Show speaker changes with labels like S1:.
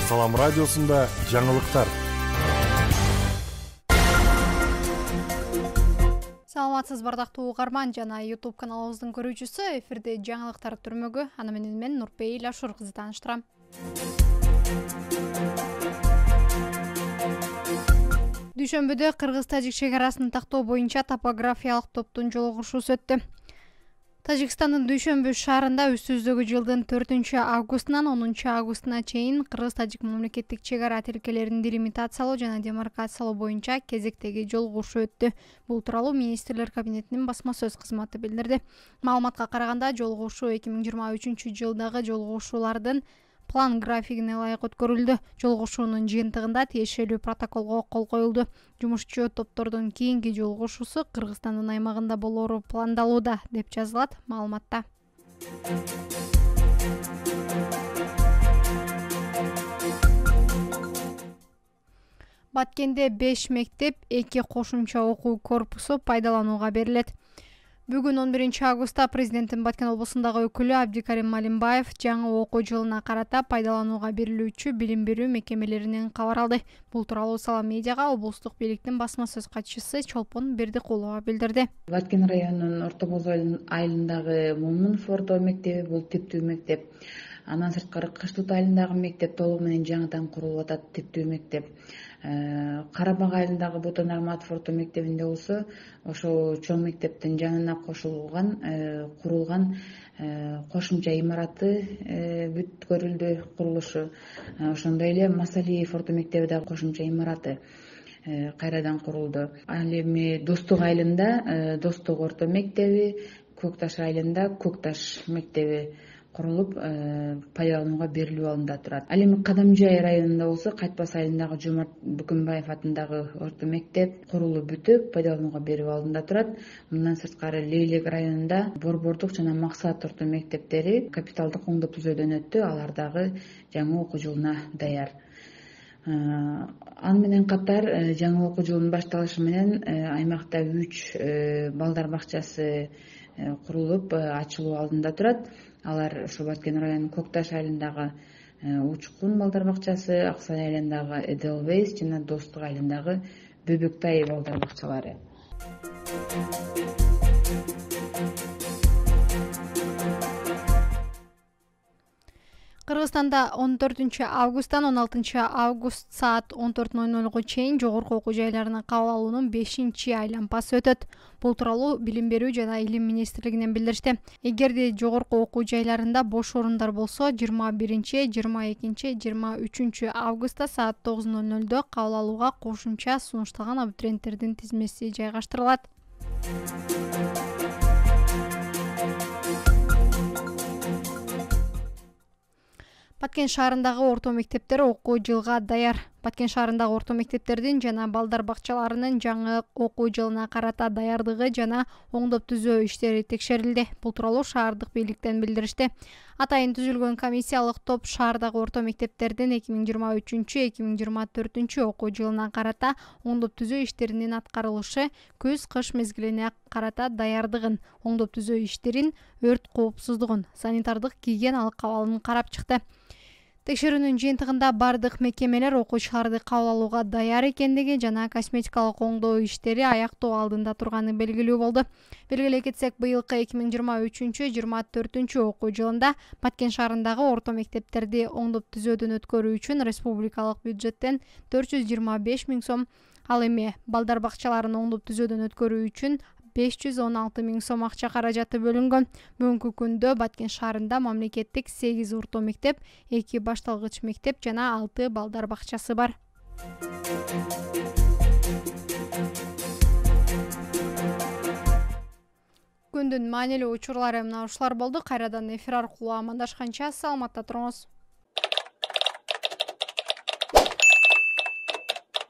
S1: Салам радиосунда жаңылыктар.
S2: Саламатсыз бардактуу угарман жана YouTube каналыбыздын көрүүчүсү. Эфирде жаңылыктар түрмөгү. Аны менен мен Нурпей Лашур кызы тааныштырам. Дүйшөмбүдө Кыргыз-Тажик чегарасын тактоо боюнча топографиялык топтун жолугушуусу өттү. Тажикстандын Дүйшөмбү шаарында үстүбүздөгү жылдын 4-августунан 10-августуна чейин Кыргыз-Тажик мамлекеттик чегара тилкелерин делимитациялоо жана демаркациялоо боюнча кезектеги жолугушуу өттү. Бул тууралуу министрлер кабинетинин басма сөз кызматы билдирди. Маалыматка караганда жолугушуу 2023-жылдагы жолугушуулардын план графигине ылайык өткөрүлдү. Жолугушуунун жыйынтыгында тиешелүү протоколго кол коюлду. Жумушчу топтордун кийинки жолугушуусу Кыргызстандын аймагында болоору пландалууда, деп жазылат маалыматта. Баткенде 5 мектеп, 2 кошумча окуу корпусу пайдаланууга берилет. Бүгүн 11-августта президенттин Баткен облусундагы өкүлү Абдикарим Малимбаев жаңы окуу жылына карата пайдаланууга берилүүчү билим берүү мекемелеринен кабар алды. Бул тууралуу Сала медиага облустук бийликтин басма сөз катчысы Чолпон Бердикулова билдирди.
S3: Баткен районунун Орто Боз айылындагы Момунов орто мектеби бул типтүү мектеп. Андан сырткары Кыштыт айылындагы мектеп толугу менен жаңыдан курулуп атат, типтүү мектеп. Карабак айылындагы Ботон Арматов орто мектебинде болсо, ошо чоң мектептин жанына курулган кошумча имараты бүткөрүлдү, курулушу. Ошондой эле Масалиев орто мектеби дагы кошумча имараты кайрадан курулду. Ал эми Достук айылында Достук орто мектеби, Көкташ айылында Көкташ мектеби курулуп пайдаланууга берилүү алында турат. Ал эми Кадамжай районунда болсо Кайтпас айылындагы Жомарт Бүкүнбаев атындагы орто мектеп курулуп бүтүп пайдаланууга берүү алында турат. Мындан сырткары Лейлек районунда Борбордук жана Максат орто мектептери капиталдык оңдоо түзөөдөн өттү. Алар дагы жаңы окуу жылына даяр. Аны менен катар жаңы окуу жылынын башталышы менен аймакта 3 балдар бакчасы курулуп ачылуу алдында турат. Алар ошо Баткен районунун Көкташ айылындагы Учкун балдар бакчасы, Аксай айылындагы Эделвейс жана Достук айылындагы Бөбөктай балдар бакчалары.
S2: Кыргызстанда 14-августтан 16-август саат 14:00 чейин жогорку окуу жайларына кабыл алуунун 5-айлампасы өтөт. Бул тууралуу Билим берүү жана Илим министрлигинен билдиришти. Эгерде жогорку окуу жайларында бош орундар болсо, 21, 22, 23 августта саат 9:00 кабыл алууга кошумча сунушталган абитуриенттердин тизмеси жайгаштырылат. Баткен шаарындагы орто мектептер окуу жылга даяр. Баткен шаарындагы орто мектептердин жана балдар бакчаларынын жаңы окуу жылына карата даярдыгы жана оңдоп түзөө иштери текшерилди. Бул тууралуу шаардык бийликтен билдиришти. Атайын түзүлгөн комиссиялык топ шаардагы орто мектептердин 2023-2024 окуу жылына карата оңдоп түзөө иштеринин аткарылышы, көз-кыш мезгилине карата даярдыгын, оңдоп түзөө иштерин, өрт коопсуздугун, санитардык гигиеналык абалын карап чыкты. Текшерүүнүн жыйынтыгында бардык мекемелер окуучуларды кабыл алууга даяр экендиги жана косметикалык оңдоо иштери аяктоо алдында турганы белгилүү болду. Белгилей кетсек, быйылкы 2023-2024 окуу жылында Баткен шаарындагы орто мектептерди оңдоп түзөөдөн өткөрүү үчүн республикалык бюджеттен 425 000 сом, ал эми балдар бакчаларын оңдоп түзөөдөн өткөрүү үчүн 516 000 сом акча каражаты бөлүнгөн. Бүгүнкү күндө Баткен шаарында мамлекеттик 8 орто мектеп, 2 башталгыч мектеп жана 6 балдар бакчасы бар. Күндүн маанилүү учурлары мына ушулар болду. Кайрадан эфир аркылуу амандашканча саламатта туруңуз.